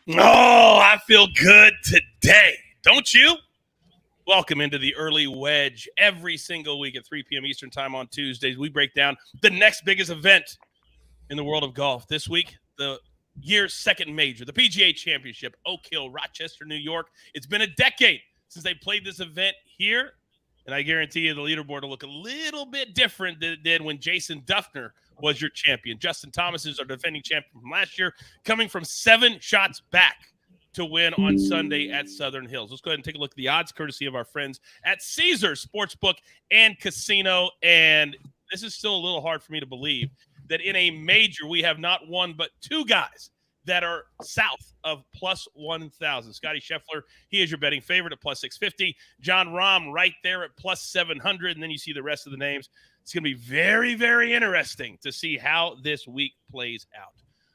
Oh, I feel good today. Don't you? Welcome into the Early Wedge. Every single week at 3 p.m. Eastern Time on Tuesdays, we break down the next biggest event in the world of golf. This week, the year's second major, the PGA Championship, Oak Hill, Rochester, New York. It's been a decade since they played this event here, and I guarantee you the leaderboard will look a little bit different than it did when Jason Duffner was your champion. Justin Thomas is our defending champion from last year, coming from 7 shots back to win on Sunday at Southern Hills. Let's go ahead and take a look at the odds, courtesy of our friends at Caesars Sportsbook and Casino. And this is still a little hard for me to believe that in a major, we have not one but 2 guys that are south of plus 1,000. Scotty Scheffler, he is your betting favorite at plus 650. John Rahm right there at plus 700. And then you see the rest of the names. It's going to be very, very interesting to see how this week plays out.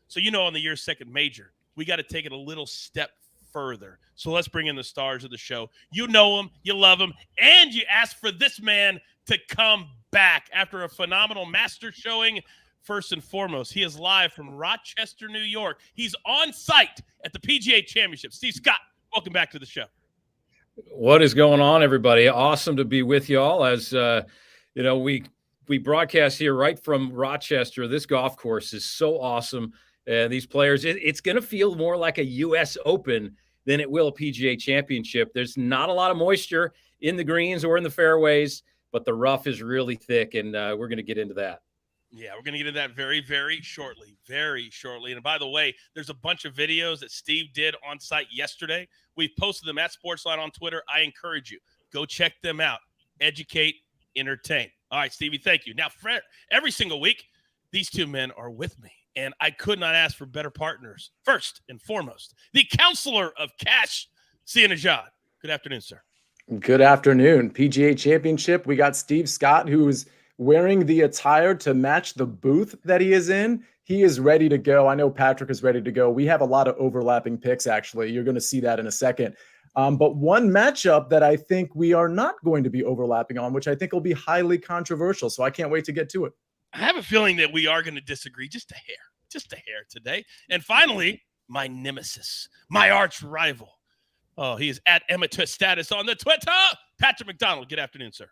So, on the year's second major, we got to take it a little step further. So let's bring in the stars of the show. You know him, you love him, and you ask for this man to come back after a phenomenal master showing. First and foremost, he is live from Rochester, New York. He's on site at the PGA Championship. Steve Scott, welcome back to the show. What is going on, everybody? Awesome to be with y'all. As we broadcast here right from Rochester. This golf course is so awesome. These players, it's going to feel more like a U.S. Open than it will a PGA Championship. There's not a lot of moisture in the greens or in the fairways, but the rough is really thick, and we're going to get into that. Yeah, we're going to get into that very, very shortly, And by the way, there's a bunch of videos that Steve did on site yesterday. We've posted them at SportsLine on Twitter. I encourage you, go check them out. Educate, entertain. All right, Stevie, thank you. Now, every single week, these 2 men are with me. And I could not ask for better partners. First and foremost, the counselor of cash, Sia Nejad. Good afternoon, sir. Good afternoon. PGA Championship. We got Steve Scott, who is wearing the attire to match the booth that he is in. He is ready to go. I know Patrick is ready to go. We have a lot of overlapping picks, actually. You're going to see that in a second. But one matchup that I think we are not going to be overlapping on, which I think will be highly controversial. So I can't wait to get to it. I have a feeling that we are going to disagree just a hair today. And finally, my nemesis, my arch rival. Oh, he is at amateur status on the Twitter. Patrick McDonald. Good afternoon, sir.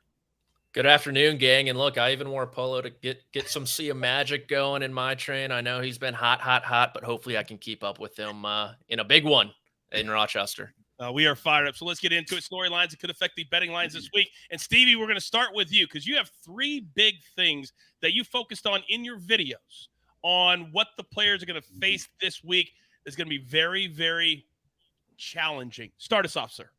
Good afternoon, gang. And look, I even wore polo to get some Sia magic going in my train. I know he's been hot, but hopefully I can keep up with him in a big one in Rochester. We are fired up. So let's get into it. Storylines that could affect the betting lines this week. And Stevie, we're going to start with you because you have 3 big things that you focused on in your videos on what the players are going to face this week. Is going to be very, very challenging. Start us off, sir.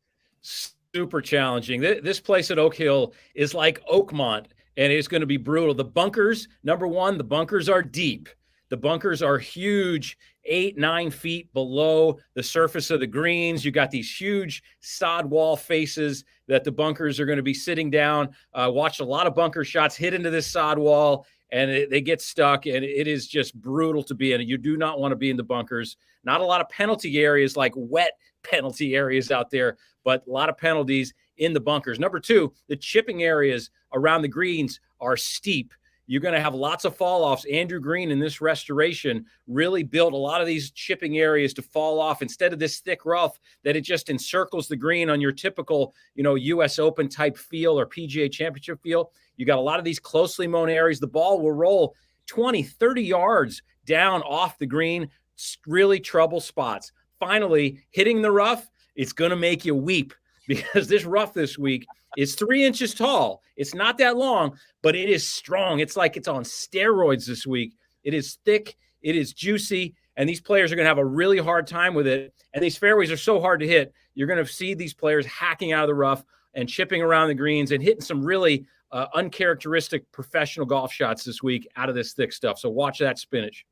Super challenging. This place at Oak Hill is like Oakmont, and it's going to be brutal. The bunkers, number one, the bunkers are deep. The bunkers are huge, 8-9 feet below the surface of the greens. You got these huge sod wall faces that the bunkers are going to be sitting down. Watched a lot of bunker shots hit into this sod wall, and they get stuck, and it is just brutal to be in. You do not want to be in the bunkers. Not a lot of penalty areas like wet penalty areas out there, but a lot of penalties in the bunkers. Number 2, the chipping areas around the greens are steep. You're going to have lots of fall-offs. Andrew Green in this restoration really built a lot of these chipping areas to fall off instead of this thick rough that it just encircles the green on your typical, U.S. Open type feel or PGA Championship feel. You got a lot of these closely mown areas. The ball will roll 20, 30 yards down off the green. Really trouble spots. Finally, hitting the rough, it's going to make you weep because this rough this week is 3 inches tall. It's not that long, but it is strong. It's like it's on steroids this week. It is thick. It is juicy. And these players are going to have a really hard time with it. And these fairways are so hard to hit. You're going to see these players hacking out of the rough and chipping around the greens and hitting some really uncharacteristic professional golf shots this week out of this thick stuff. So watch that spinach.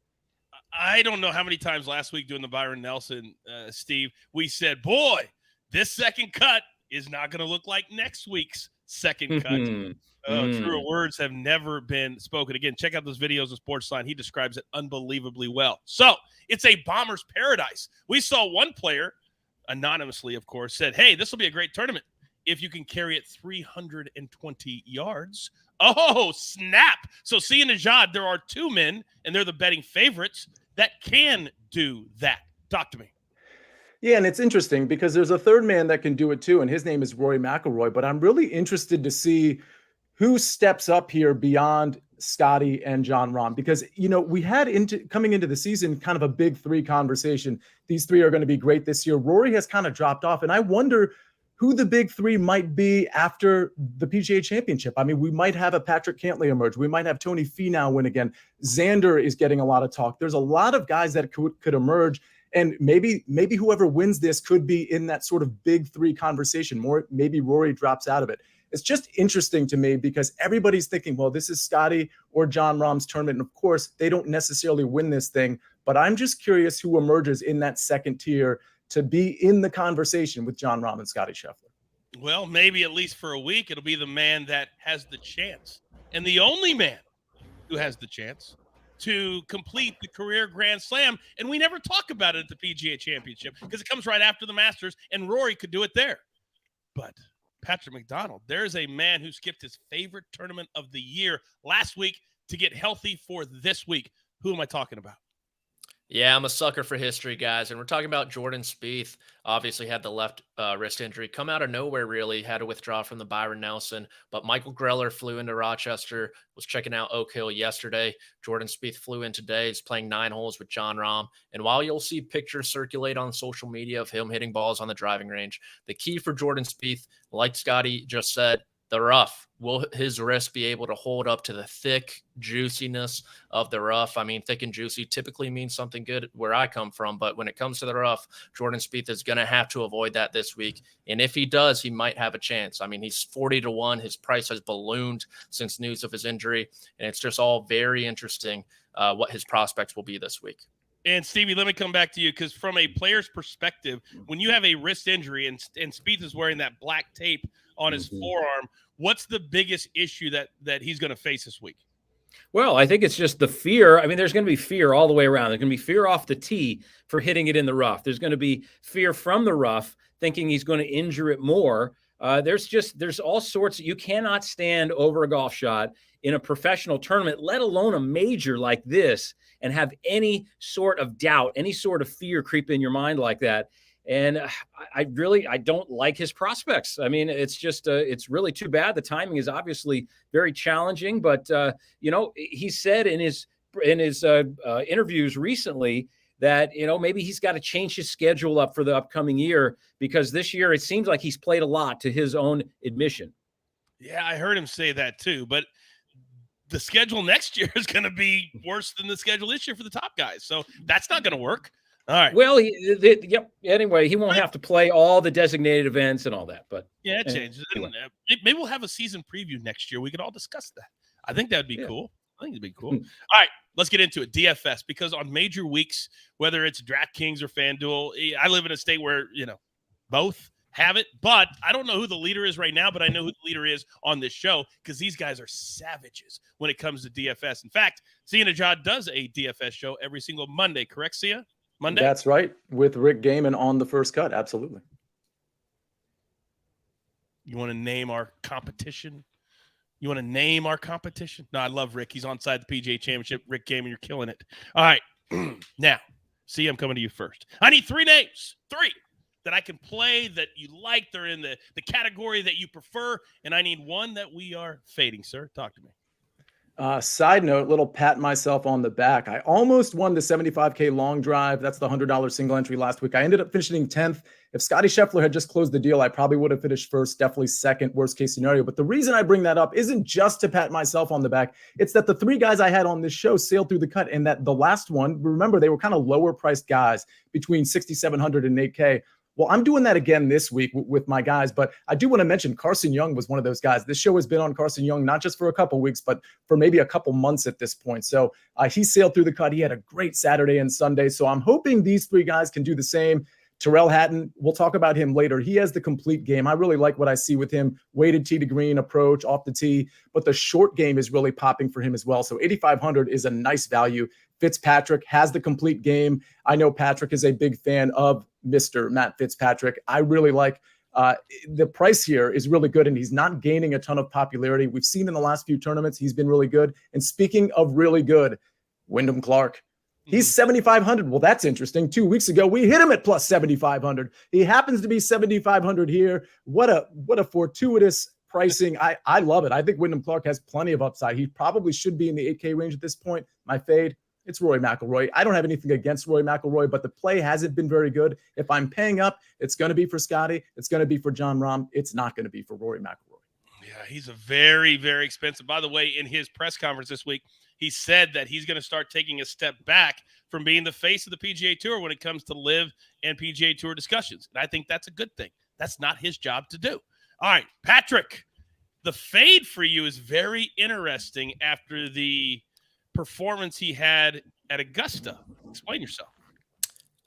I don't know how many times last week doing the Byron Nelson, Steve, we said, boy, this second cut is not going to look like next week's second cut. Truer words have never been spoken. Again, check out those videos of SportsLine. He describes it unbelievably well. So it's a bomber's paradise. We saw one player, anonymously, of course, said, hey, this will be a great tournament if you can carry it 320 yards. Oh, snap. So Sia Nejad, there are 2 men, and they're the betting favorites that can do that. Talk to me. Yeah, and it's interesting because there's a third man that can do it too, and his name is Rory McIlroy. But I'm really interested to see who steps up here beyond Scotty and Jon Rahm, because we had coming into the season kind of a big three conversation. These three are going to be great this year. Rory has kind of dropped off, and I wonder who the big three might be after the PGA Championship. I mean, we might have a Patrick Cantlay emerge. We might have Tony Finau win again. Xander is getting a lot of talk. There's a lot of guys that could emerge. And maybe whoever wins this could be in that sort of big three conversation. Maybe Rory drops out of it. It's just interesting to me because everybody's thinking, well, this is Scotty or Jon Rahm's tournament. And of course, they don't necessarily win this thing. But I'm just curious who emerges in that second tier to be in the conversation with Jon Rahm and Scotty Scheffler. Well, maybe at least for a week, it'll be the man that has the chance, and the only man who has the chance to complete the career Grand Slam. And we never talk about it at the PGA Championship because it comes right after the Masters, and Rory could do it there. But Patrick McDonald, there's a man who skipped his favorite tournament of the year last week to get healthy for this week. Who am I talking about? Yeah, I'm a sucker for history, guys. And we're talking about Jordan Spieth. Obviously had the left wrist injury come out of nowhere, really. Had to withdraw from the Byron Nelson. But Michael Greller flew into Rochester, was checking out Oak Hill yesterday. Jordan Spieth flew in today. He's playing 9 holes with Jon Rahm. And while you'll see pictures circulate on social media of him hitting balls on the driving range, the key for Jordan Spieth, like Scotty just said, the rough. Will his wrist be able to hold up to the thick juiciness of the rough? I mean, thick and juicy typically means something good where I come from, but when it comes to the rough, Jordan Spieth is going to have to avoid that this week. And if he does, he might have a chance. I mean, he's 40-1. His price has ballooned since news of his injury, and it's just all very interesting what his prospects will be this week. And Stevie, let me come back to you because from a player's perspective, when you have a wrist injury and Spieth is wearing that black tape on his forearm, what's the biggest issue that he's going to face this week? Well, I think it's just the fear. I mean, there's going to be fear all the way around. There's going to be fear off the tee for hitting it in the rough. There's going to be fear from the rough, thinking he's going to injure it more. There's all sorts. You cannot stand over a golf shot in a professional tournament, let alone a major like this, and have any sort of doubt, any sort of fear creep in your mind like that. And I don't like his prospects. I mean, it's just, it's really too bad. The timing is obviously very challenging, but he said in his interviews recently that, maybe he's got to change his schedule up for the upcoming year because this year it seems like he's played a lot, to his own admission. Yeah, I heard him say that too, but the schedule next year is going to be worse than the schedule this year for the top guys. So that's not going to work. All right. Well, anyway, he won't have to play all the designated events and all that, but yeah, it changes. Anyway. Maybe we'll have a season preview next year. We could all discuss that. I think that'd be cool. I think it'd be cool. All right, let's get into it. DFS, because on major weeks, whether it's DraftKings or FanDuel, I live in a state where, both have it, but I don't know who the leader is right now, but I know who the leader is on this show because these guys are savages when it comes to DFS. In fact, Sia Nejad does a DFS show every single Monday, correct, Sia? Monday? That's right, with Rick Gaiman on The First Cut, absolutely. You want to name our competition? No, I love Rick. He's on side the PGA Championship. Rick Gaiman, you're killing it. All right. Now, Sia, I'm coming to you first. I need 3 names. 3 that I can play that you like. They're in the category that you prefer, and I need 1 that we are fading, sir. Talk to me. Side note, little pat myself on the back. I almost won the 75K long drive. That's the $100 single entry last week. I ended up finishing 10th. If Scotty Scheffler had just closed the deal, I probably would have finished first, definitely second, worst case scenario. But the reason I bring that up isn't just to pat myself on the back. It's that the 3 guys I had on this show sailed through the cut, and that the last one, remember, they were kind of lower priced guys between 6,700 and 8K. Well, I'm doing that again this week with my guys, but I do want to mention Carson Young was one of those guys. This show has been on Carson Young, not just for a couple weeks, but for maybe a couple months at this point. So he sailed through the cut. He had a great Saturday and Sunday. So I'm hoping these 3 guys can do the same. Terrell Hatton, we'll talk about him later. He has the complete game. I really like what I see with him. Weighted tee to green approach off the tee, but the short game is really popping for him as well. So 8,500 is a nice value. Fitzpatrick has the complete game. I know Patrick is a big fan of Mr. Matt Fitzpatrick. I really like the price here is really good, and he's not gaining a ton of popularity. We've seen in the last few tournaments, he's been really good. And speaking of really good, Wyndham Clark. He's 7,500. Well, that's interesting. 2 weeks ago, we hit him at plus 7,500. He happens to be 7,500 here. What a fortuitous pricing. I love it. I think Wyndham Clark has plenty of upside. He probably should be in the 8K range at this point. My fade, it's Rory McIlroy. I don't have anything against Rory McIlroy, but the play hasn't been very good. If I'm paying up, it's going to be for Scotty. It's going to be for Jon Rahm. It's not going to be for Rory McIlroy. Yeah, he's a very, very expensive. By the way, in his press conference this week, he said that he's going to start taking a step back from being the face of the PGA Tour when it comes to LIV and PGA Tour discussions. And I think that's a good thing. That's not his job to do. All right, Patrick, the fade for you is very interesting after the performance he had at Augusta. Explain yourself.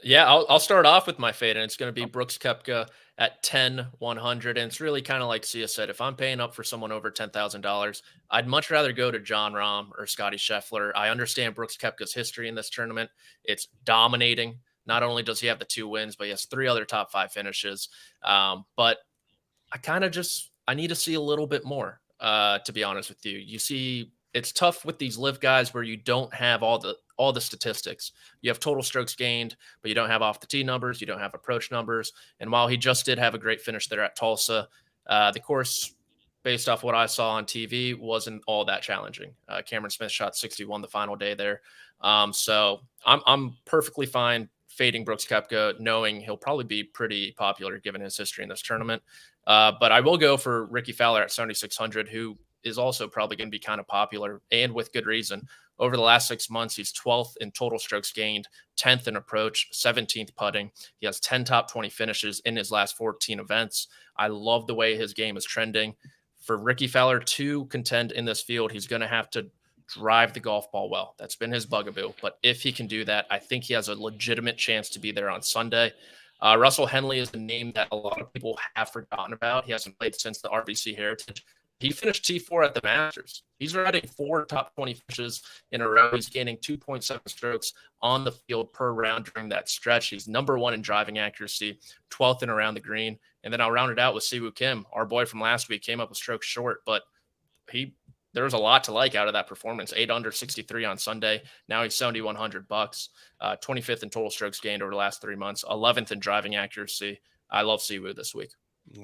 Yeah, I'll start off with my fade, and it's going to be Brooks Koepka at 10,100. And it's really kind of like Sia said, if I'm paying up for someone over $10,000, I'd much rather go to Jon Rahm or Scotty Scheffler. I understand Brooks Koepka's history in this tournament. It's dominating. Not only does he have the 2 wins, but he has 3 other top 5 finishes. But I need to see a little bit more, to be honest with you. You see, it's tough with these LIV guys where you don't have all the statistics. You have total strokes gained, but you don't have off the tee numbers. You don't have approach numbers. And while he just did have a great finish there at Tulsa, the course, based off what I saw on TV, wasn't all that challenging. Cameron Smith shot 61 the final day there. So I'm perfectly fine fading Brooks Koepka, knowing he'll probably be pretty popular given his history in this tournament. But I will go for Ricky Fowler at 7,600, who is also probably going to be kind of popular, and with good reason. Over the last 6 months, he's 12th in total strokes gained, 10th in approach, 17th putting. He has 10 top 20 finishes in his last 14 events. I love the way his game is trending. For Ricky Fowler to contend in this field, he's going to have to drive the golf ball well. That's been his bugaboo. But if he can do that, I think he has a legitimate chance to be there on Sunday. Russell Henley is a name that a lot of people have forgotten about. He hasn't played since the RBC Heritage. He finished T4 at the Masters. He's riding 4 top 20 finishes in a row. He's gaining 2.7 strokes on the field per round during that stretch. He's number 1 in driving accuracy, 12th in around the green. And then I'll round it out with Siwoo Kim. Our boy from last week came up with strokes short, but there was a lot to like out of that performance. 8 under 63 on Sunday. Now he's $7,100. 25th in total strokes gained over the last 3 months. 11th in driving accuracy. I love Siwoo this week.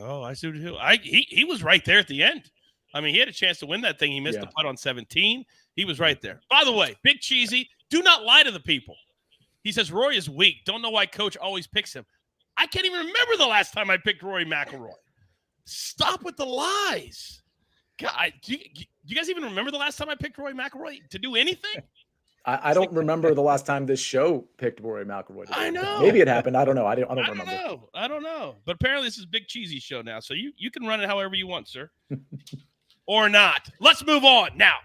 Oh, I see what you do. He was right there at the end. I mean, he had a chance to win that thing. He missed the putt on 17. He was right there. By the way, Big Cheesy, do not lie to the people. He says Rory is weak. Don't know why Coach always picks him. I can't even remember the last time I picked Rory McIlroy. Stop with the lies. God, do you guys even remember the last time I picked Rory McIlroy to do anything? I don't remember the last time this show picked Rory McIlroy. I know. Maybe it happened. I don't know. I don't remember. I don't know. But apparently this is Big Cheesy show now, so you can run it however you want, sir. Or not. Let's move on. Now,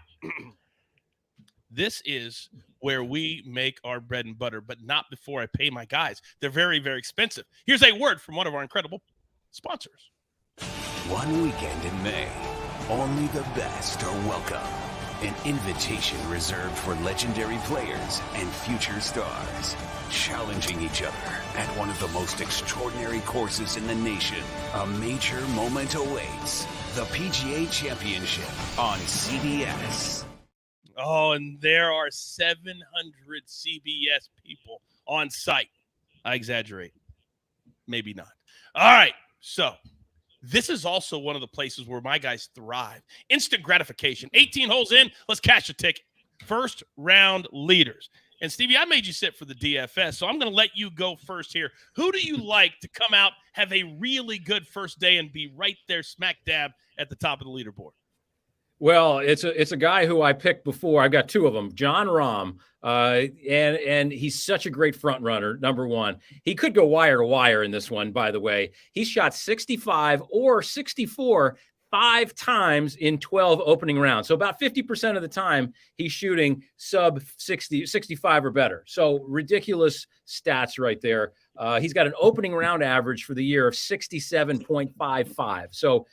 this is where we make our bread and butter, but not before I pay my guys. They're very, very expensive. Here's a word from one of our incredible sponsors. One weekend in May, only the best are welcome. An invitation reserved for legendary players and future stars, challenging each other at one of the most extraordinary courses in the nation. A major moment awaits. The PGA Championship on CBS. Oh, and there are 700 CBS people on site. I exaggerate. Maybe not. All right, so this is also one of the places where my guys thrive. Instant gratification. 18 holes in, let's cash a ticket. First round leaders. And Stevie, I made you sit for the DFS, so I'm going to let you go first here. Who do you like to come out, have a really good first day, and be right there smack dab at the top of the leaderboard? Well, it's a guy who I picked before. I've got 2 of them. Jon Rahm, and he's such a great front runner. Number 1, he could go wire to wire in this one. By the way, he shot 65 or 64 5 times in 12 opening rounds. So about 50% of the time he's shooting sub 60, 65 or better. So ridiculous stats right there. He's got an opening round average for the year of 67.55. So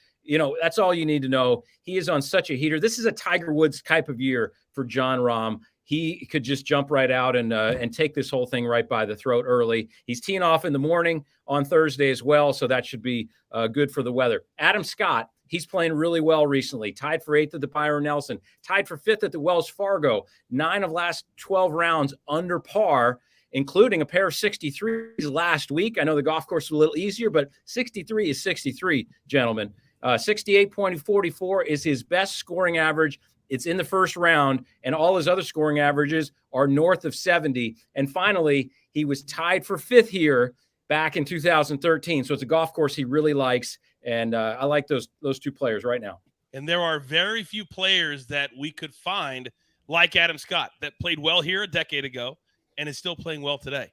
that's all you need to know. He is on such a heater. This is a Tiger Woods type of year for Jon Rahm. He could just jump right out and take this whole thing right by the throat early. He's teeing off in the morning on Thursday as well, so that should be good for the weather. Adam Scott He's playing really well recently. Tied for 8th at the Byron Nelson. Tied for 5th at the Wells Fargo. 9 of last 12 rounds under par, including a pair of 63s last week. I know the golf course is a little easier, but 63 is 63, gentlemen. 68.44 is his best scoring average. It's in the first round, and all his other scoring averages are north of 70. And finally, he was tied for 5th here back in 2013. So it's a golf course he really likes, and I like those two players right now. And there are very few players that we could find like Adam Scott that played well here a decade ago and is still playing well today.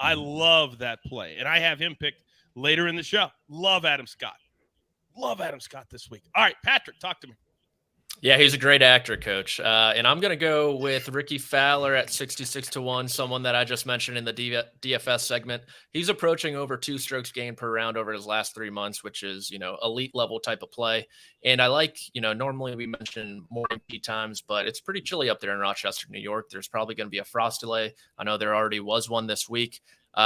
I love that play, and I have him picked later in the show. Love Adam Scott. Love Adam Scott this week. All right, Patrick, talk to me. Yeah, he's a great actor, Coach. And I'm going to go with Ricky Fowler at 66-1, someone that I just mentioned in the DFS segment. He's approaching over 2 strokes gained per round over his last 3 months, which is, elite level type of play. And I like, normally we mention morning tee times, but it's pretty chilly up there in Rochester, New York. There's probably going to be a frost delay. I know there already was one this week.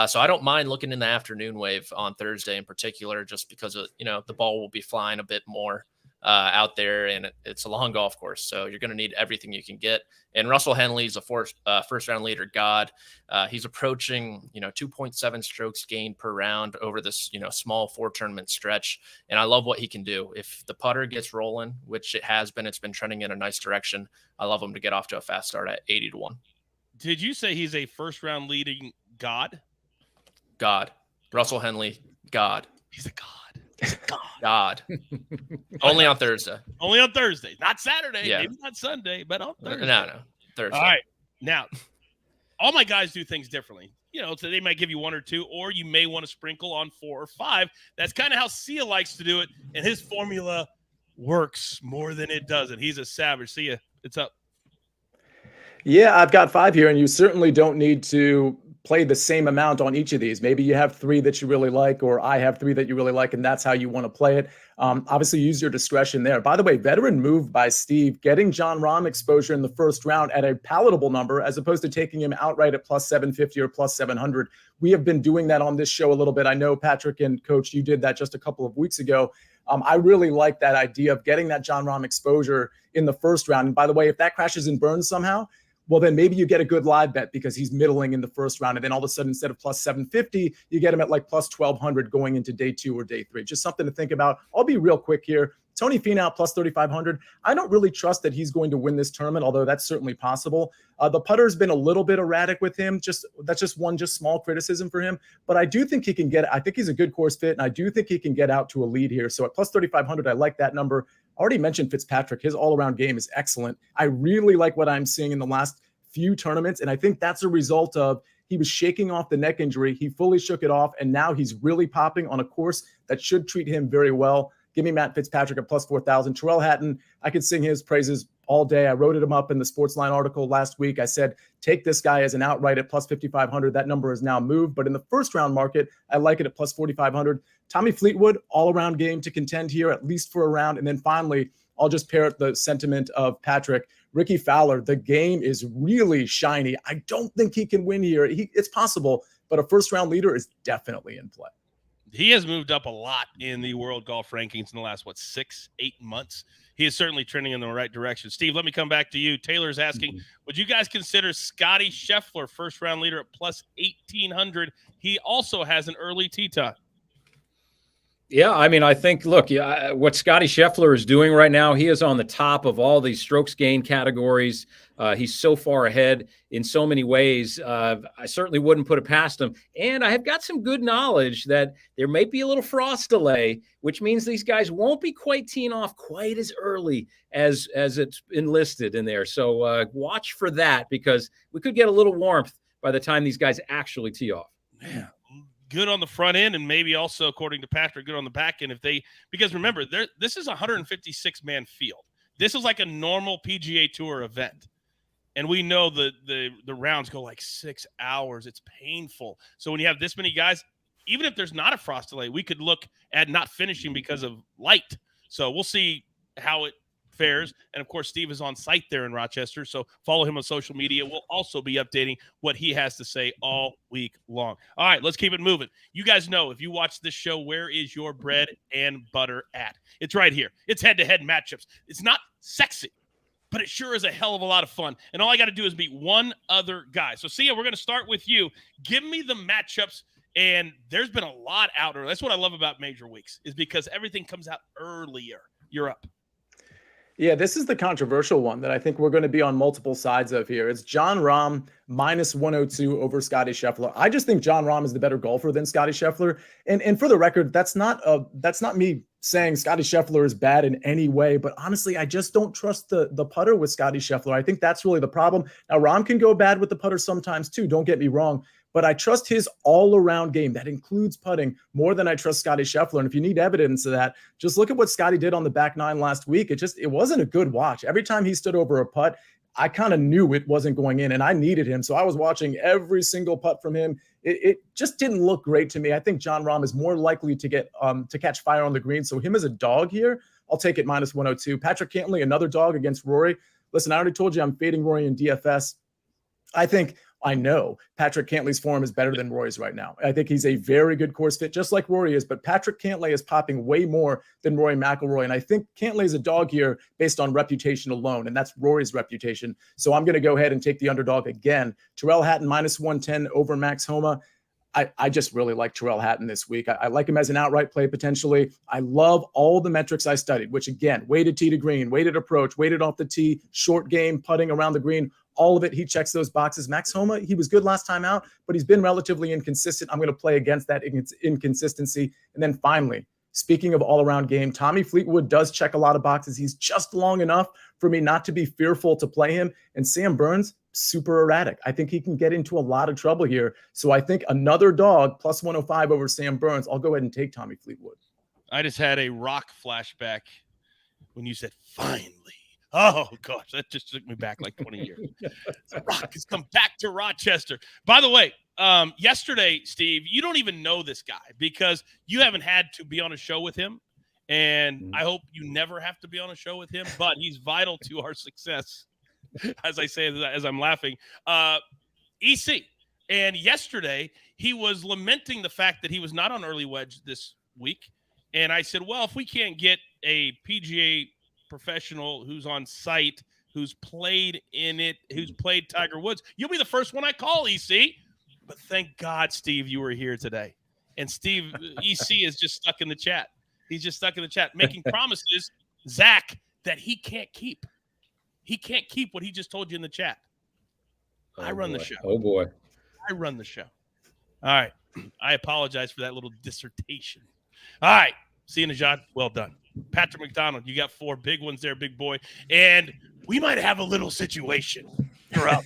So I don't mind looking in the afternoon wave on Thursday in particular, just because of, the ball will be flying a bit more out there, and it's a long golf course, so you're going to need everything you can get. And Russell Henley's a first round leader god. He's approaching 2.7 strokes gained per round over this small 4-tournament stretch, and I love what he can do. If the putter gets rolling, which it has been, it's been trending in a nice direction. I love him to get off to a fast start at 80-1. Did you say he's a first round leading god? God. Russell Henley, god. He's a god. God. Only on Thursday. Only on Thursday. Not Saturday. Yeah. Maybe not Sunday, but on Thursday. No. Thursday. All right. Now, all my guys do things differently. So they might give you 1 or 2, or you may want to sprinkle on 4 or 5. That's kind of how Sia likes to do it, and his formula works more than it doesn't. He's a savage. Sia, it's up. Yeah, I've got 5 here, and you certainly don't need to play the same amount on each of these. Maybe you have 3 that you really like, or I have 3 that you really like, and that's how you want to play it. Obviously, use your discretion there. By the way, veteran move by Steve, getting Jon Rahm exposure in the first round at a palatable number, as opposed to taking him outright at plus 750 or plus 700. We have been doing that on this show a little bit. I know, Patrick and Coach, you did that just a couple of weeks ago. I really like that idea of getting that Jon Rahm exposure in the first round. And by the way, if that crashes and burns somehow, well, then maybe you get a good live bet because he's middling in the first round. And then all of a sudden, instead of plus 750, you get him at like plus 1,200 going into day 2 or day 3. Just something to think about. I'll be real quick here. Tony Finau plus 3,500. I don't really trust that he's going to win this tournament, although that's certainly possible. The putter's been a little bit erratic with him. That's just one small criticism for him. But I do think he can get, I think he's a good course fit, and I do think he can get out to a lead here. So at plus 3,500, I like that number. I already mentioned Fitzpatrick. His all-around game is excellent. I really like what I'm seeing in the last few tournaments, and I think that's a result of he was shaking off the neck injury. He fully shook it off, and now he's really popping on a course that should treat him very well. Give me Matt Fitzpatrick at plus 4,000. Terrell Hatton, I could sing his praises all day. I wrote him up in the SportsLine article last week. I said, take this guy as an outright at plus 5,500. That number has now moved, but in the first round market, I like it at plus 4,500. Tommy Fleetwood, all-around game to contend here, at least for a round. And then finally, I'll just parrot the sentiment of Patrick. Ricky Fowler, the game is really shiny. I don't think he can win here. It's possible, but a first-round leader is definitely in play. He has moved up a lot in the world golf rankings in the last, 6-8 months. He is certainly trending in the right direction. Steve, let me come back to you. Taylor's asking, would you guys consider Scotty Scheffler, first-round leader at plus 1,800? He also has an early tee time. Yeah, I mean, I think, look, what Scotty Scheffler is doing right now, he is on the top of all these strokes gained categories. He's so far ahead in so many ways. I certainly wouldn't put it past him. And I have got some good knowledge that there may be a little frost delay, which means these guys won't be quite teeing off quite as early as it's enlisted in there. So watch for that, because we could get a little warmth by the time these guys actually tee off. Man. Good on the front end, and maybe also, according to Patrick, good on the back end. Because remember, this is a 156-man field. This is like a normal PGA Tour event, and we know the rounds go like 6 hours. It's painful. So when you have this many guys, even if there's not a frost delay, we could look at not finishing because of light. So we'll see how it fares. And of course, Steve is on site there in Rochester. So follow him on social media. We'll also be updating what he has to say all week long. All right, let's keep it moving. You guys know, if you watch this show, where is your bread and butter at? It's right here. It's head-to-head matchups. It's not sexy, but it sure is a hell of a lot of fun. And all I got to do is beat one other guy. So, Sia, we're going to start with you. Give me the matchups. And there's been a lot out there. That's what I love about major weeks, is because everything comes out earlier. You're up. Yeah, this is the controversial one that I think we're going to be on multiple sides of here. It's Jon Rahm minus 102 over Scottie Scheffler. I just think Jon Rahm is the better golfer than Scottie Scheffler. And for the record, that's not me saying Scottie Scheffler is bad in any way, but honestly, I just don't trust the putter with Scottie Scheffler. I think that's really the problem. Now, Rahm can go bad with the putter sometimes too, don't get me wrong, but I trust his all-around game. That includes putting more than I trust Scottie Scheffler. And if you need evidence of that, just look at what Scottie did on the back nine last week. It wasn't a good watch. Every time he stood over a putt, I kind of knew it wasn't going in, and I needed him. So I was watching every single putt from him. It just didn't look great to me. I think Jon Rahm is more likely to get to catch fire on the green. So him as a dog here, I'll take it minus 102. Patrick Cantlay, another dog against Rory. Listen, I already told you I'm fading Rory in DFS. I know Patrick Cantlay's form is better than Rory's right now. I think he's a very good course fit, just like Rory is, but Patrick Cantlay is popping way more than Rory McIlroy. And I think Cantlay is a dog here based on reputation alone, and that's Rory's reputation. So I'm going to go ahead and take the underdog again. Tyrrell Hatton minus 110 over Max Homa. I just really like Tyrrell Hatton this week. I like him as an outright play potentially. I love all the metrics I studied, which again, weighted tee to green, weighted approach, weighted off the tee, short game, putting around the green. All of it, he checks those boxes. Max Homa, he was good last time out, but he's been relatively inconsistent. I'm going to play against that inconsistency. And then finally, speaking of all-around game, Tommy Fleetwood does check a lot of boxes. He's just long enough for me not to be fearful to play him. And Sam Burns, super erratic. I think he can get into a lot of trouble here. So I think another dog plus 105 over Sam Burns. I'll go ahead and take Tommy Fleetwood. I just had a Rock flashback when you said finally. Oh, gosh, that just took me back like 20 years. Rock has come back to Rochester. By the way, yesterday, Steve, you don't even know this guy because you haven't had to be on a show with him. And I hope you never have to be on a show with him, but he's vital to our success, as I say, as I'm laughing. EC. And yesterday, he was lamenting the fact that he was not on Early Wedge this week. And I said, well, if we can't get a PGA professional who's on site, who's played in it, who's played Tiger Woods, you'll be the first one I call, EC. But thank God, Steve, you were here today. And Steve, EC is just stuck in the chat. He's just stuck in the chat, making promises, Zach, that he can't keep. He can't keep what he just told you in the chat. I run the show. Oh, boy. I run the show. All right. I apologize for that little dissertation. All right. Sia Nejad, well done. Patrick McDonald, you got 4 big ones there, big boy. And we might have a little situation. You're up.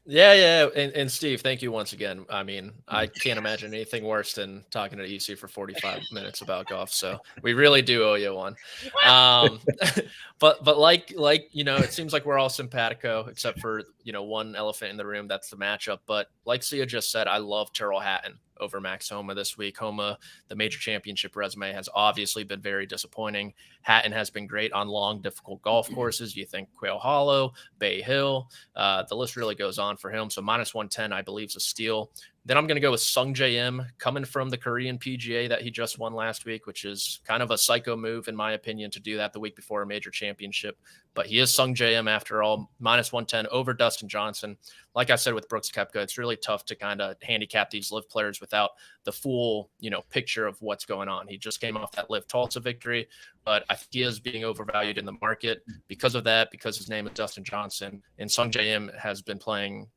Yeah. And Steve, thank you once again. I mean, I can't imagine anything worse than talking to EC for 45 minutes about golf. So we really do owe you one. But like, it seems like we're all simpatico except for, one elephant in the room. That's the matchup. But like Sia just said, I love Tyrrell Hatton over Max Homa this week. Homa, the major championship resume has obviously been very disappointing. Hatton has been great on long, difficult golf courses. You think Quail Hollow, Bay Hill, the list really goes on for him. So minus 110, I believe, is a steal. Then I'm going to go with Sung J M, coming from the Korean PGA that he just won last week, which is kind of a psycho move, in my opinion, to do that the week before a major championship. But he is Sung J M after all, minus 110 over Dustin Johnson. Like I said with Brooks Koepka, it's really tough to kind of handicap these live players without the full, picture of what's going on. He just came off that Live Tulsa victory, but I think he is being overvalued in the market because of that, because his name is Dustin Johnson. And Sung J M has been playing,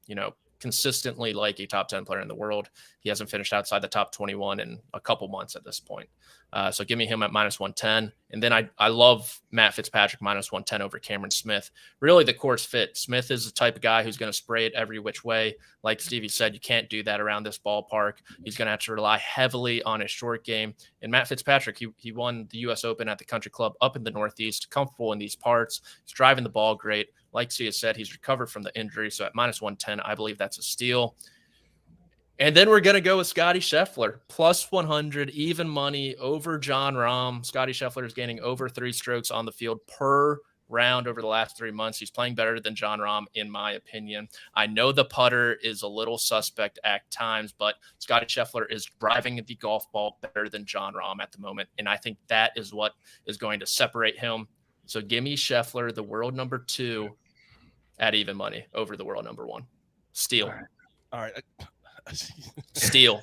consistently like a top 10 player in the world. He hasn't finished outside the top 21 in a couple months at this point. So give me him at minus 110. And then I love Matt Fitzpatrick minus 110 over Cameron Smith. Really the course fit. Smith is the type of guy who's going to spray it every which way. Like Stevie said, you can't do that around this ballpark. He's going to have to rely heavily on his short game. And Matt Fitzpatrick, he won the U.S. Open at the Country Club up in the Northeast, comfortable in these parts. He's driving the ball great. Like Sia said, he's recovered from the injury. So at minus 110, I believe that's a steal. And then we're going to go with Scotty Scheffler, plus 100, even money over Jon Rahm. Scotty Scheffler is gaining over 3 strokes on the field per round over the last 3 months. He's playing better than Jon Rahm, in my opinion. I know the putter is a little suspect at times, but Scotty Scheffler is driving the golf ball better than Jon Rahm at the moment. And I think that is what is going to separate him. So give me Scheffler, the world number 2, at even money over the world number 1. Steal. All right. Steal.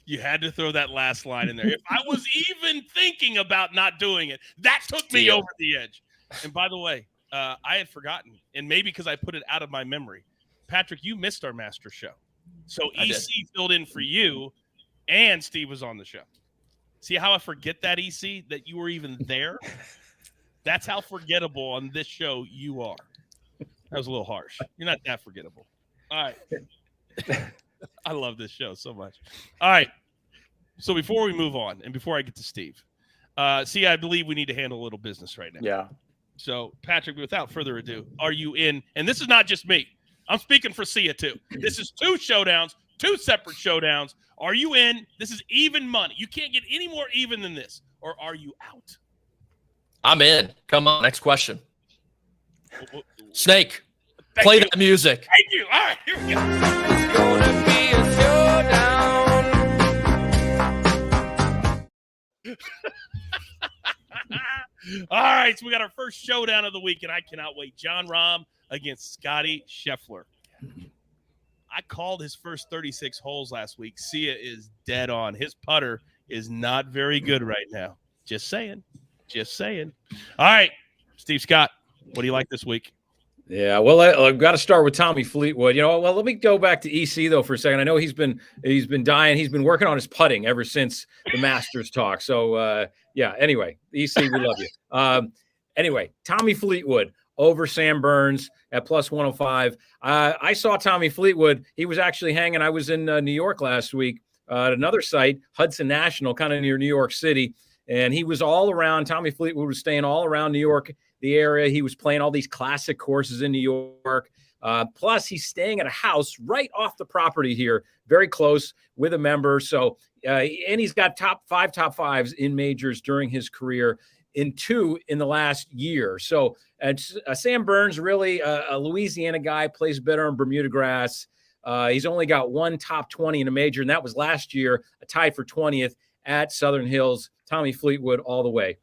You had to throw that last line in there. If I was even thinking about not doing it, that took me over the edge. And by the way, I had forgotten, and maybe because I put it out of my memory. Patrick, you missed our master show. So EC filled in for you, and Steve was on the show. See how I forget that, EC, that you were even there? That's how forgettable on this show you are. That was a little harsh. You're not that forgettable. All right. I love this show so much. All right. So before we move on and before I get to Steve, I believe we need to handle a little business right now. Yeah. So, Patrick, without further ado, are you in? And this is not just me. I'm speaking for Sia, too. This is 2 showdowns, 2 separate showdowns. Are you in? This is even money. You can't get any more even than this. Or are you out? I'm in. Come on. Next question. Snake, play that music. Thank you. All right, here we go. It's gonna be a showdown. All right, so we got our first showdown of the week, and I cannot wait. Jon Rahm against Scotty Scheffler. I called his first 36 holes last week. Sia is dead on. His putter is not very good right now. Just saying. Just saying. All right, Steve Scott, what do you like this week? Yeah, well, I've got to start with Tommy Fleetwood. Let me go back to EC though for a second. I know he's been dying. He's been working on his putting ever since the Masters talk. So anyway, EC, we love you. Anyway, Tommy Fleetwood over Sam Burns at plus 105. I saw Tommy Fleetwood. He was actually hanging. I was in New York last week at another site, Hudson National, kind of near New York City, and he was all around. Tommy Fleetwood was staying all around New York, the area. He was playing all these classic courses in New York. Plus, he's staying at a house right off the property here, very close with a member. So, and he's got top fives in majors during his career, in 2 in the last year. So, Sam Burns, really a Louisiana guy, plays better on Bermuda grass. He's only got 1 top 20 in a major, and that was last year, a tie for 20th at Southern Hills. Tommy Fleetwood all the way.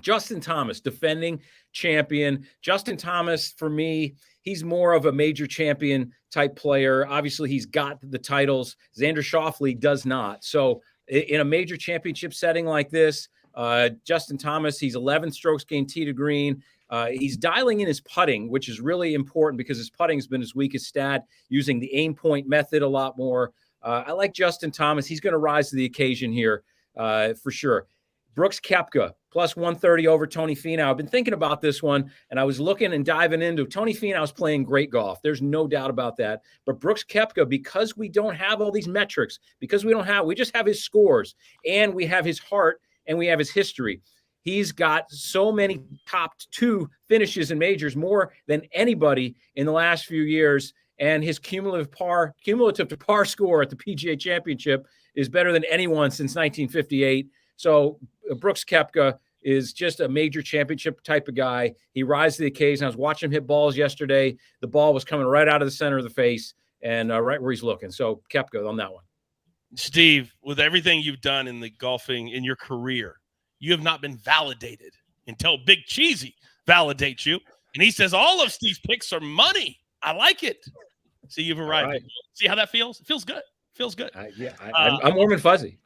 Justin Thomas, defending champion. Justin Thomas, for me, he's more of a major champion type player. Obviously, he's got the titles. Xander Schauffele does not. So in a major championship setting like this, Justin Thomas, he's 11 strokes gained tee to green. He's dialing in his putting, which is really important because his putting has been his weakest stat, using the aim point method a lot more. I like Justin Thomas. He's going to rise to the occasion here for sure. Brooks Koepka, plus 130 over Tony Finau. I've been thinking about this one, and I was looking and diving into Tony Finau's playing great golf. There's no doubt about that. But Brooks Koepka, because we don't have all these metrics, because we just have his scores, and we have his heart, and we have his history. He's got so many top 2 finishes in majors, more than anybody in the last few years. And his cumulative to par score at the PGA Championship is better than anyone since 1958. So Brooks Koepka is just a major championship type of guy. He rises to the occasion. I was watching him hit balls yesterday. The ball was coming right out of the center of the face and right where he's looking. So Koepka on that one. Steve, with everything you've done in the golfing in your career, you have not been validated until Big Cheesy validates you. And he says all of Steve's picks are money. I like it. See, you've arrived. Right. See how that feels? It feels good. Feels good. I'm warm and fuzzy.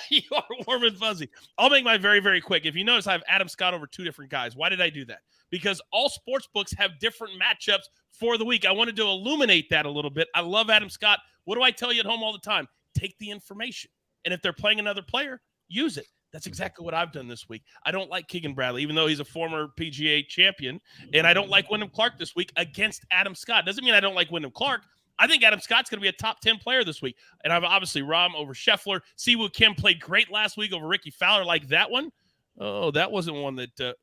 You are warm and fuzzy. I'll make mine very, very quick. If you notice, I have Adam Scott over 2 different guys. Why did I do that? Because all sports books have different matchups for the week. I wanted to illuminate that a little bit. I love Adam Scott. What do I tell you at home all the time? Take the information. And if they're playing another player, use it. That's exactly what I've done this week. I don't like Keegan Bradley, even though he's a former PGA champion. And I don't like Wyndham Clark this week against Adam Scott. Doesn't mean I don't like Wyndham Clark. I think Adam Scott's going to be a top 10 player this week. And I've obviously Rahm over Scheffler. Siwoo Kim played great last week over Ricky Fowler. Like that one. Oh, that wasn't one that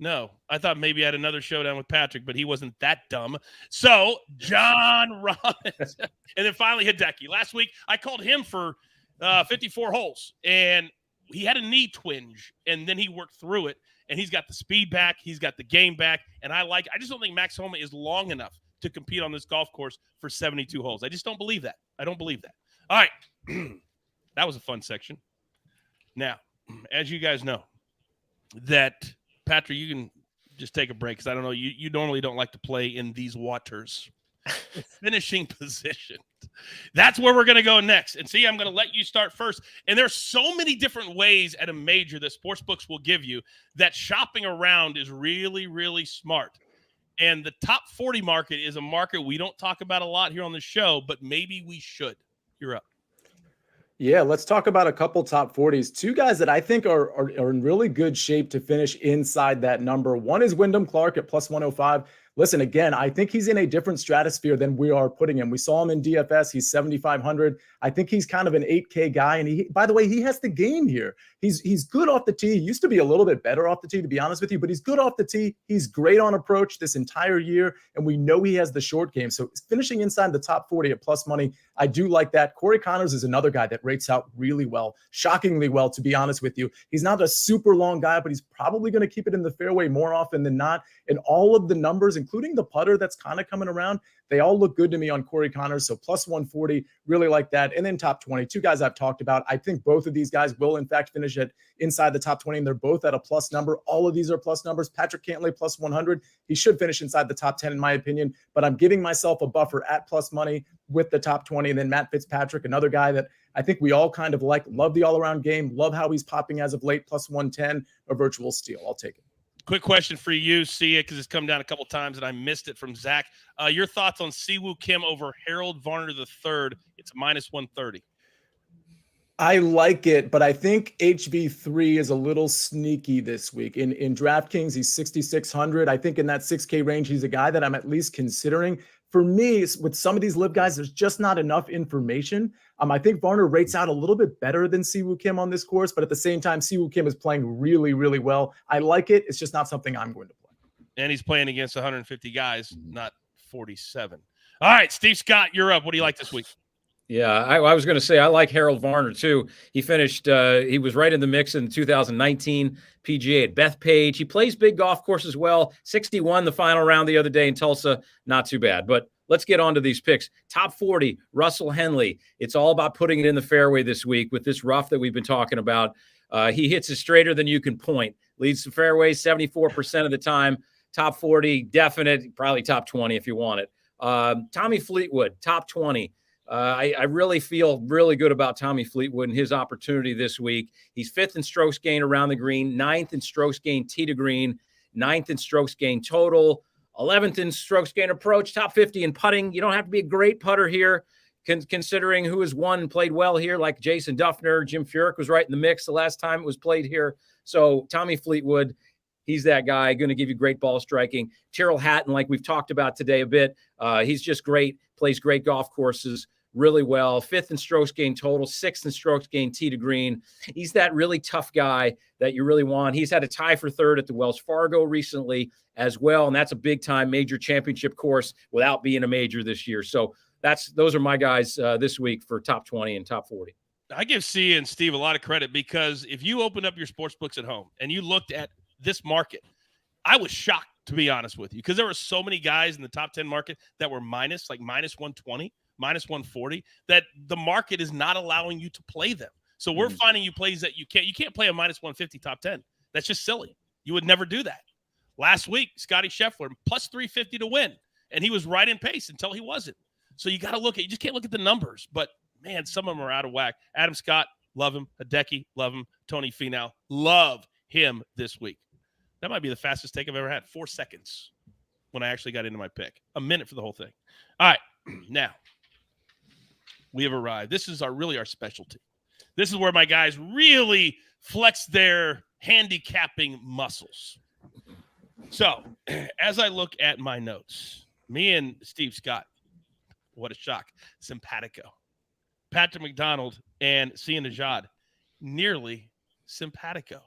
No, I thought maybe I had another showdown with Patrick, but he wasn't that dumb. So, John Robbins. And then finally, Hideki. Last week, I called him for 54 holes, and he had a knee twinge, and then he worked through it, and he's got the speed back. He's got the game back, and I just don't think Max Homa is long enough to compete on this golf course for 72 holes. I just don't believe that. I don't believe that. All right. That was a fun section. Now, as you guys know, that – Patrick, you can just take a break because I don't know. You normally don't like to play in these waters. Finishing position. That's where we're going to go next. And see, I'm going to let you start first. And there's so many different ways at a major that sportsbooks will give you that shopping around is really, really smart. And the top 40 market is a market we don't talk about a lot here on the show, but maybe we should. You're up. Yeah, let's talk about a couple top 40s. Two guys that I think are in really good shape to finish inside that number. One is Wyndham Clark at plus 105. Listen, again, I think he's in a different stratosphere than we are putting him. We saw him in DFS. He's 7,500. I think he's kind of an 8K guy. And by the way, he has the game here. He's good off the tee. He used to be a little bit better off the tee, to be honest with you, but he's good off the tee. He's great on approach this entire year. And we know he has the short game. So finishing inside the top 40 at plus money, I do like that. Corey Connors is another guy that rates out really well, shockingly well, to be honest with you. He's not a super long guy, but he's probably going to keep it in the fairway more often than not. And all of the numbers, including the putter that's kind of coming around, they all look good to me on Corey Connors. So plus 140, really like that. And then top 20, two guys I've talked about. I think both of these guys will, in fact, finish at inside the top 20, and they're both at a plus number. All of these are plus numbers. Patrick Cantlay plus 100. He should finish inside the top 10, in my opinion, but I'm giving myself a buffer at plus money with the top 20. And then Matt Fitzpatrick, another guy that I think we all kind of like, love the all-around game, love how he's popping as of late, plus 110, a virtual steal. I'll take it. Quick question for you, Sia, because it's come down a couple times and I missed it from Zach. Your thoughts on Siwoo Kim over Harold Varner III? It's minus 130. I like it, but I think HV3 is a little sneaky this week. In DraftKings, he's 6,600. I think in that 6K range, he's a guy that I'm at least considering. For me, with some of these live guys, there's just not enough information. I think Varner rates out a little bit better than Siwoo Kim on this course, but at the same time, Siwoo Kim is playing really, really well. I like it. It's just not something I'm going to play. And he's playing against 150 guys, not 47. All right, Steve Scott, you're up. What do you like this week? Yeah, I was going to say I like Harold Varner too. He finished, he was right in the mix in 2019 PGA at Bethpage. He plays big golf courses well. 61 the final round the other day in Tulsa, not too bad. But let's get on to these picks. Top 40, Russell Henley. It's all about putting it in the fairway this week with this rough that we've been talking about. He hits it straighter than you can point. Leads the fairway 74% of the time. Top 40, definite, probably top 20 if you want it. Tommy Fleetwood, top 20. I really feel really good about Tommy Fleetwood and his opportunity this week. He's 5th in strokes gained around the green, 9th in strokes gained tee to green, 9th in strokes gained total, 11th in strokes gained approach, top 50 in putting. You don't have to be a great putter here, considering who has won and played well here, like Jason Duffner. Jim Furyk was right in the mix the last time it was played here. So Tommy Fleetwood, he's that guy, going to give you great ball striking. Tyrrell Hatton, like we've talked about today a bit, he's just great, plays great golf courses really well. 5th in strokes gained total, 6th in strokes gained tee to green. He's that really tough guy that you really want. He's had a tie for 3rd at the Wells Fargo recently as well, and that's a big-time major championship course without being a major this year. So those are my guys this week for top 20 and top 40. I give Sia and Steve a lot of credit because if you opened up your sports books at home and you looked at this market, I was shocked, to be honest with you, because there were so many guys in the top 10 market that were minus 120. Minus 140, that the market is not allowing you to play them. So we're finding you plays that you can't play a minus 150 top 10. That's just silly. You would never do that. Last week, Scotty Scheffler, plus 350 to win, and he was right in pace until he wasn't. So you got to you just can't look at the numbers, but man, some of them are out of whack. Adam Scott, love him. Hideki, love him. Tony Finau, love him this week. That might be the fastest take I've ever had. 4 seconds when I actually got into my pick. A minute for the whole thing. All right, now. We have arrived. This is our specialty. This is where my guys really flex their handicapping muscles. So, as I look at my notes, me and Steve Scott, what a shock, simpatico. Patrick McDonald and Sia Nejad, nearly simpatico.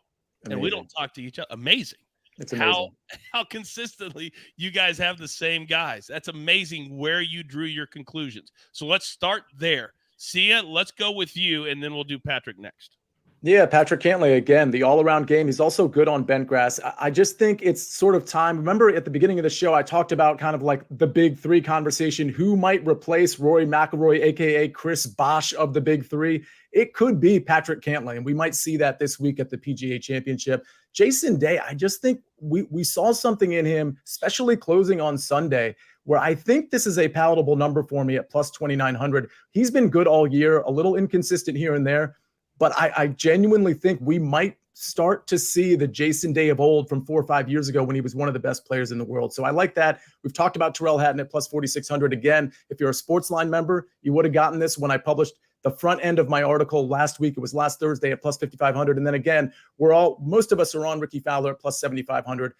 Amazing. And we don't talk to each other. Amazing. It's amazing. How consistently you guys have the same guys. That's amazing where you drew your conclusions. So let's start there. Sia, let's go with you, and then we'll do Patrick next. Yeah, Patrick Cantlay, again, the all-around game. He's also good on bent grass. I just think it's sort of time. Remember at the beginning of the show, I talked about kind of like the big three conversation. Who might replace Rory McIlroy, a.k.a. Chris Bosh of the big three? It could be Patrick Cantlay, and we might see that this week at the PGA Championship. Jason Day, I just think we saw something in him, especially closing on Sunday, where I think this is a palatable number for me at plus 2,900. He's been good all year, a little inconsistent here and there. But I genuinely think we might start to see the Jason Day of old from 4 or 5 years ago when he was one of the best players in the world. So I like that. We've talked about Tyrrell Hatton at plus 4,600. Again, if you're a SportsLine member, you would have gotten this when I published the front end of my article last week. It was last Thursday at plus 5,500. And then again, most of us are on Ricky Fowler at plus 7,500.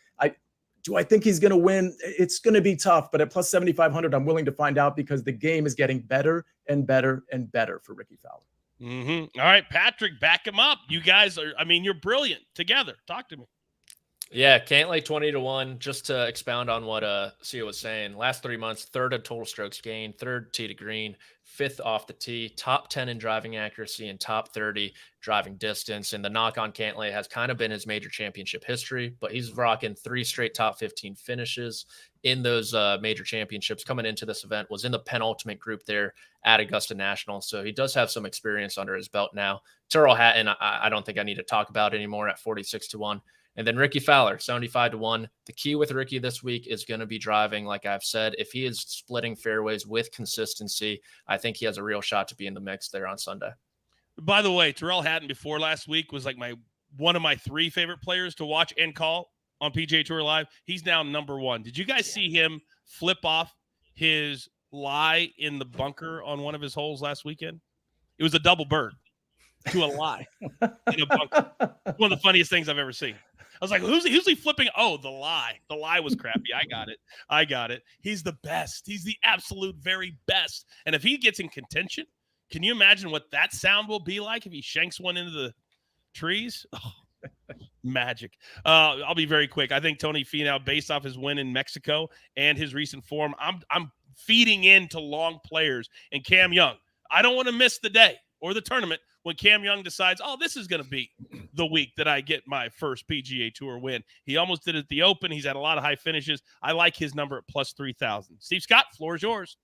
Do I think he's going to win? It's going to be tough, but at plus 7,500, I'm willing to find out because the game is getting better and better and better for Ricky Fowler. Mm-hmm. All right, Patrick, back him up. You guys you're brilliant together. Talk to me. Yeah, Cantlay 20-1. Just to expound on what Sia was saying, last 3 months, third in total strokes gained, third tee to green, fifth off the tee, top 10 in driving accuracy, and top 30 driving distance. And the knock on Cantlay has kind of been his major championship history, but he's rocking 3 straight top 15 finishes in those major championships. Coming into this event, was in the penultimate group there at Augusta National. So he does have some experience under his belt now. Tyrrell Hatton, I don't think I need to talk about anymore at 46-1. And then Ricky Fowler, 75-1. The key with Ricky this week is going to be driving. Like I've said, if he is splitting fairways with consistency, I think he has a real shot to be in the mix there on Sunday. By the way, Tyrrell Hatton before last week was like one of my 3 favorite players to watch and call on PGA Tour Live. He's now number 1. Did you guys see him flip off his lie in the bunker on one of his holes last weekend? It was a double bird to a lie in a bunker. One of the funniest things I've ever seen. I was like, who's he flipping? Oh, the lie. The lie was crappy. I got it. He's the best. He's the absolute very best. And if he gets in contention, can you imagine what that sound will be like if he shanks one into the trees? Oh, magic. I'll be very quick. I think Tony Finau, based off his win in Mexico and his recent form, I'm feeding into long players and Cam Young. I don't want to miss the day or the tournament when Cam Young decides, this is going to be the week that I get my first PGA Tour win. He almost did it at the Open. He's had a lot of high finishes. I like his number at plus 3,000. Steve Scott, floor is yours.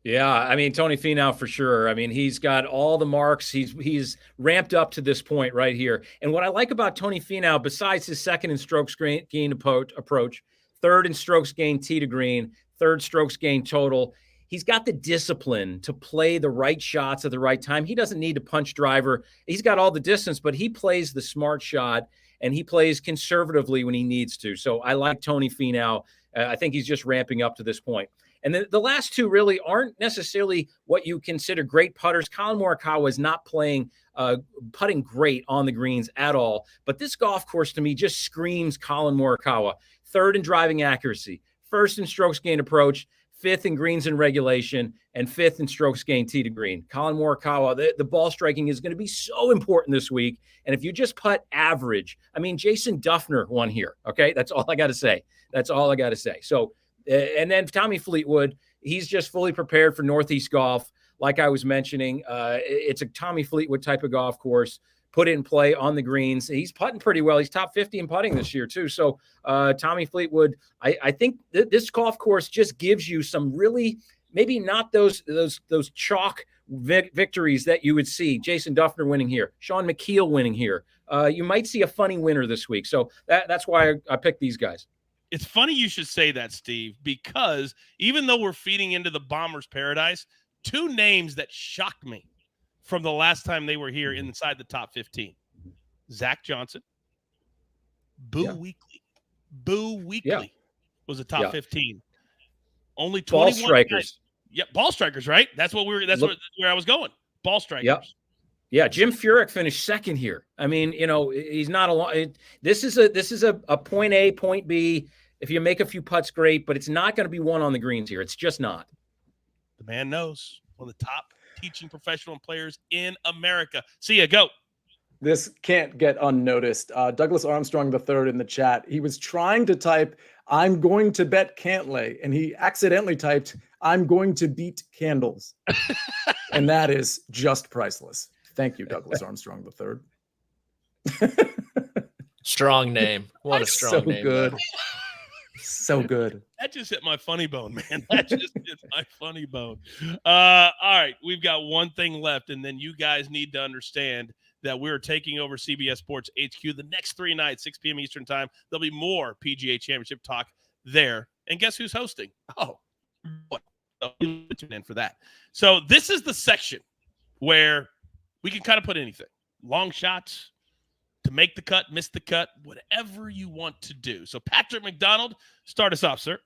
Yeah, I mean, Tony Finau for sure. I mean, he's got all the marks. He's ramped up to this point right here. And what I like about Tony Finau, besides his second in strokes gain approach, third in strokes gain tee to green, third strokes gain total, he's got the discipline to play the right shots at the right time. He doesn't need to punch driver. He's got all the distance, but he plays the smart shot, and he plays conservatively when he needs to. So I like Tony Finau. I think he's just ramping up to this point. And the last 2 really aren't necessarily what you consider great putters. Colin Morikawa is not putting great on the greens at all. But this golf course to me just screams Colin Morikawa. Third in driving accuracy, first in strokes gain approach, fifth in greens and regulation, and fifth in strokes gain tee to green. Colin Morikawa, the ball striking is going to be so important this week. And if you just putt average, I mean, Jason Duffner won here. Okay, that's all I got to say. So, and then Tommy Fleetwood, he's just fully prepared for Northeast golf. Like I was mentioning, it's a Tommy Fleetwood type of golf course. Put it in play on the greens. He's putting pretty well. He's top 50 in putting this year too. So Tommy Fleetwood, I think this golf course just gives you some really, maybe not those chalk victories that you would see. Jason Duffner winning here, Sean McKeel winning here. You might see a funny winner this week. So that's why I picked these guys. It's funny you should say that, Steve, because even though we're feeding into the Bombers' paradise, 2 names that shocked me from the last time they were here inside the top 15. Zach Johnson, Boo Weekly was a top 15. Only 21 ball strikers. Guys. Yeah, ball strikers, right? That's where I was going. Ball strikers. Yep. Yeah, Jim Furyk finished second here. I mean, he's not a this is a point A, point B. If you make a few putts, great, but it's not going to be one on the greens here. It's just not. The man knows. One of the top teaching professional players in America. See ya, go. This can't get unnoticed. Douglas Armstrong III in the chat. He was trying to type, "I'm going to bet Cantlay," and he accidentally typed, "I'm going to beat candles." And that is just priceless. Thank you, Douglas Armstrong III. Strong name. What a strong name. Good. Though. So good. That just hit my funny bone, man. That just hit my funny bone. All right, we've got one thing left, and then you guys need to understand that we're taking over CBS Sports HQ the next 3 nights, 6 p.m. Eastern time. There'll be more PGA Championship talk there. And guess who's hosting? Oh, what? Tune in for that. So this is the section where we can kind of put anything. Long shots, to make the cut, miss the cut, whatever you want to do. So Patrick McDonald, start us off, sir.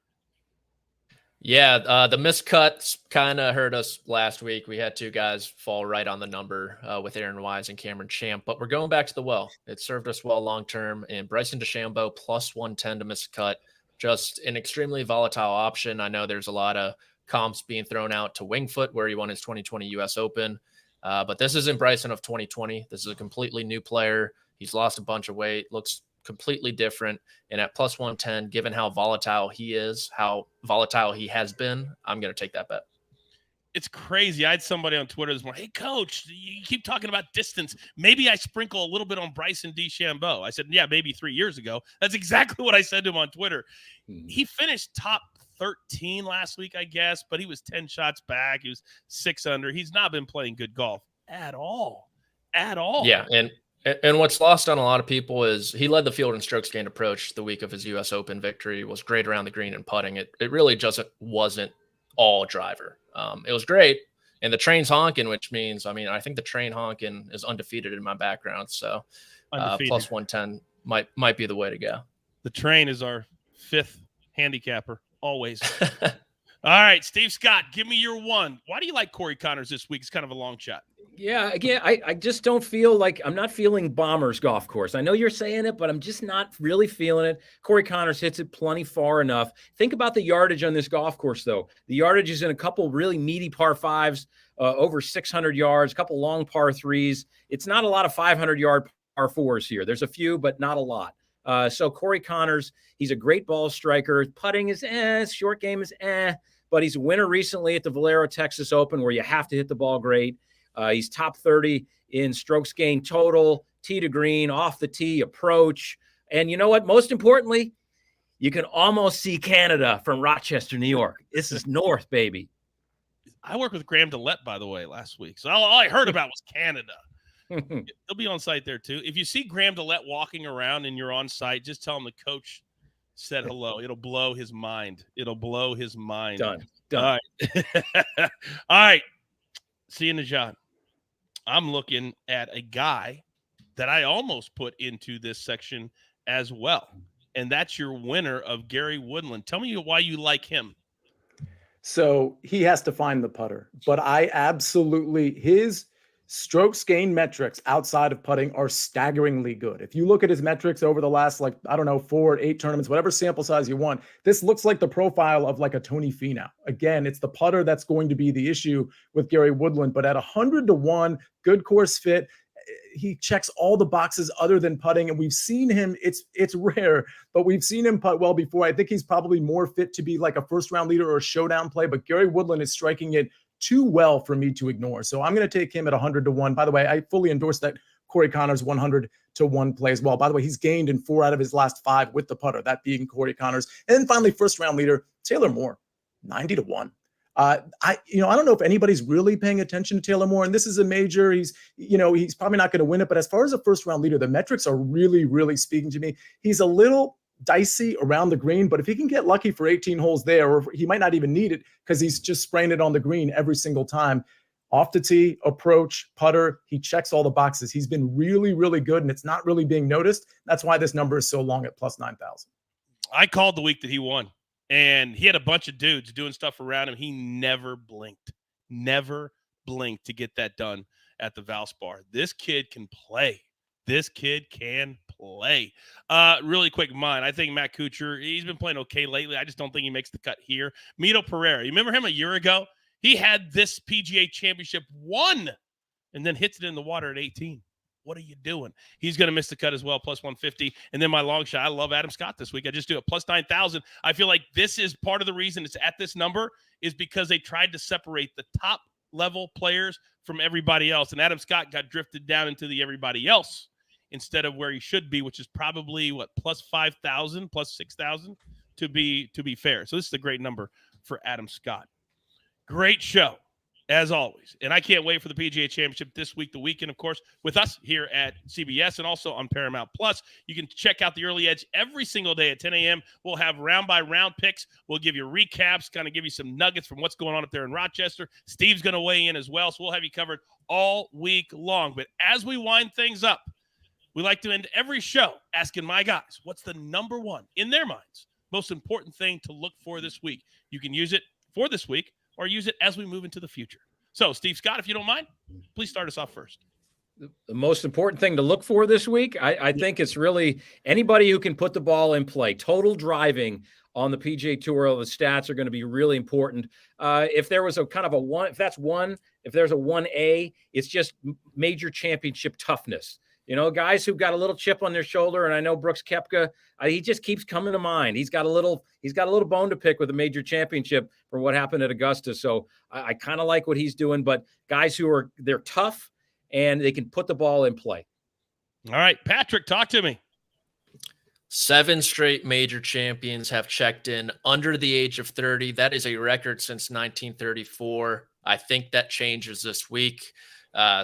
Yeah, the miscuts kind of hurt us last week. We had 2 guys fall right on the number with Aaron Wise and Cameron Champ, but we're going back to the well. It served us well long-term, and Bryson DeChambeau plus 110 to miss a cut, just an extremely volatile option. I know there's a lot of comps being thrown out to Wingfoot, where he won his 2020 U.S. Open, but this isn't Bryson of 2020. This is a completely new player. He's lost a bunch of weight, looks completely different. And at plus 110, given how volatile he is, how volatile he has been, I'm going to take that bet. It's crazy. I had somebody on Twitter this morning, "Hey, coach, you keep talking about distance. Maybe I sprinkle a little bit on Bryson DeChambeau." I said, yeah, maybe 3 years ago. That's exactly what I said to him on Twitter. He finished top 13 last week, I guess, but he was 10 shots back. He was 6 under. He's not been playing good golf at all. At all. Yeah, and what's lost on a lot of people is he led the field in strokes gained approach the week of his U.S. Open victory, was great around the green and putting. It really just wasn't all driver. It was great. And the train's honking, which means, I think the train honking is undefeated in my background. So plus 110 might be the way to go. The train is our 5th handicapper, always. All right, Steve Scott, give me your one. Why do you like Corey Connors this week? It's kind of a long shot. Yeah, again, I just don't feel like I'm not feeling Bombers golf course. I know you're saying it, but I'm just not really feeling it. Corey Connors hits it plenty far enough. Think about the yardage on this golf course, though. The yardage is in a couple really meaty par 5s, over 600 yards, a couple long par 3s. It's not a lot of 500-yard par 4s here. There's a few, but not a lot. So Corey Connors, he's a great ball striker. Putting is short game is but he's a winner recently at the Valero Texas Open where you have to hit the ball great. He's top 30 in strokes gained total, tee to green, off the tee, approach. And you know what? Most importantly, you can almost see Canada from Rochester, New York. This is north, baby. I worked with Graham DeLette, by the way, last week. So all I heard about was Canada. He'll be on site there, too. If you see Graham DeLette walking around and you're on site, just tell him the coach said hello. It'll blow his mind. It'll blow his mind. Done. All right. All right. Sia Nejad. I'm looking at a guy that I almost put into this section as well. And that's your winner of Gary Woodland. Tell me why you like him. So he has to find the putter, but his strokes gain metrics outside of putting are staggeringly good. If you look at his metrics over the last, 4 or 8 tournaments, whatever sample size you want, this looks like the profile of like a Tony Finau. Again, it's the putter that's going to be the issue with Gary Woodland, but at 100-1, good course fit, he checks all the boxes other than putting. And we've seen him, it's rare, but we've seen him putt well before. I think he's probably more fit to be like a first round leader or a showdown play, but Gary Woodland is striking it too well for me to ignore. So I'm going to take him at 100-1. By the way, I fully endorse that Corey Connors 100-1 play as well. By the way, he's gained in 4 out of his last 5 with the putter, that being Corey Connors. And then finally, first round leader, Taylor Moore, 90-1. I don't know if anybody's really paying attention to Taylor Moore, and this is a major. He's probably not going to win it, but as far as a first round leader, the metrics are really, really speaking to me. He's a little dicey around the green, but if he can get lucky for 18 holes there, or he might not even need it because he's just spraying it on the green every single time. Off the tee, approach, putter, he checks all the boxes. He's been really, really good, and it's not really being noticed. That's why this number is so long at plus 9,000. I called the week that he won, and he had a bunch of dudes doing stuff around him. He never blinked to get that done at the Valspar. This kid can play. Really quick, mine. I think Matt Kuchar, he's been playing okay lately. I just don't think he makes the cut here. Mito Pereira, you remember him a year ago? He had this PGA Championship won and then hits it in the water at 18. What are you doing? He's going to miss the cut as well, plus 150. And then my long shot, I love Adam Scott this week. I just do it, plus 9,000. I feel like this is part of the reason it's at this number is because they tried to separate the top level players from everybody else. And Adam Scott got drifted down into the everybody else instead of where he should be, which is probably plus 5,000, plus 6,000 to be fair. So this is a great number for Adam Scott. Great show, as always. And I can't wait for the PGA Championship this week, the weekend, of course, with us here at CBS and also on Paramount Plus. You can check out the Early Edge every single day at 10 a.m. We'll have round-by-round picks. We'll give you recaps, kind of give you some nuggets from what's going on up there in Rochester. Steve's going to weigh in as well, so we'll have you covered all week long. But as we wind things up, we like to end every show asking my guys, what's the number one, in their minds, most important thing to look for this week? You can use it for this week or use it as we move into the future. So, Steve Scott, if you don't mind, please start us off first. The most important thing to look for this week, I think it's really anybody who can put the ball in play. Total driving on the PGA Tour, the stats are going to be really important. If there was a kind of a one, if there's a 1A, it's just major championship toughness. You know, guys who've got a little chip on their shoulder, and I know Brooks Koepka, he just keeps coming to mind. He's got a little bone to pick with a major championship from what happened at Augusta. So I kind of like what he's doing. But guys they're tough and they can put the ball in play. All right, Patrick, talk to me. 7 straight major champions have checked in under the age of 30. That is a record since 1934. I think that changes this week.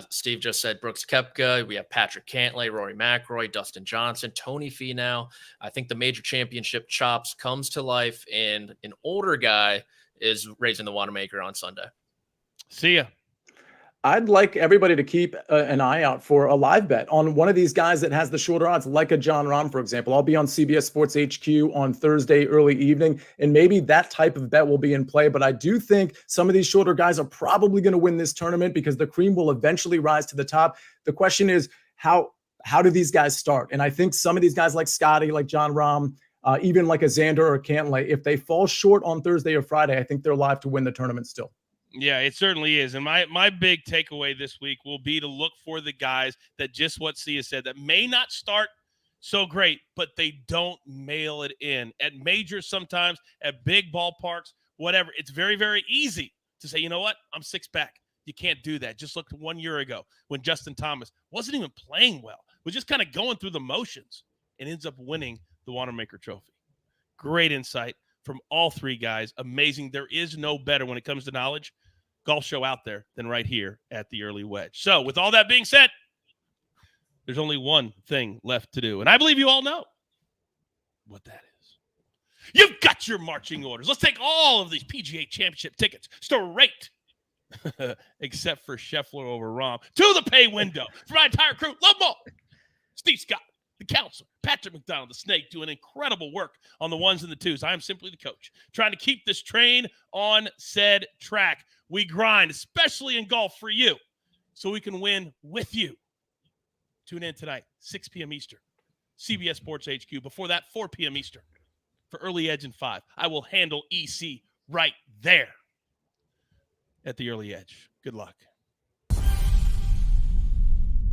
Steve just said Brooks Koepka. We have Patrick Cantlay, Rory McIlroy, Dustin Johnson, Tony Finau. I think the major championship chops comes to life, and an older guy is raising the Wanamaker on Sunday. Sia. I'd like everybody to keep an eye out for a live bet on one of these guys that has the shorter odds, like a John Rahm, for example. I'll be on CBS Sports HQ on Thursday early evening, and maybe that type of bet will be in play. But I do think some of these shorter guys are probably going to win this tournament because the cream will eventually rise to the top. The question is, how do these guys start? And I think some of these guys like Scotty, like John Rahm, even like a Xander or Cantlay, if they fall short on Thursday or Friday, I think they're live to win the tournament still. Yeah, it certainly is. And my big takeaway this week will be to look for the guys that just what Sia said, that may not start so great, but they don't mail it in. At majors sometimes, at big ballparks, whatever, it's very, very easy to say, you know what, I'm 6 back. You can't do that. Just look 1 year ago when Justin Thomas wasn't even playing well, was just kind of going through the motions and ends up winning the Wanamaker Trophy. Great insight from all 3 guys. Amazing. There is no better when it comes to knowledge golf show out there than right here at the Early Wedge. So with all that being said, there's only one thing left to do. And I believe you all know what that is. You've got your marching orders. Let's take all of these PGA Championship tickets straight, except for Scheffler over Rahm, to the pay window. For my entire crew, love them all. Steve Scott, the counselor, Patrick McDonald, the snake, doing incredible work on the ones and the twos. I am simply the coach, trying to keep this train on said track. We grind, especially in golf, for you, so we can win with you. Tune in tonight, 6 p.m. Eastern, CBS Sports HQ. Before that, 4 p.m. Eastern for Early Edge and 5. I will handle EC right there at the Early Edge. Good luck.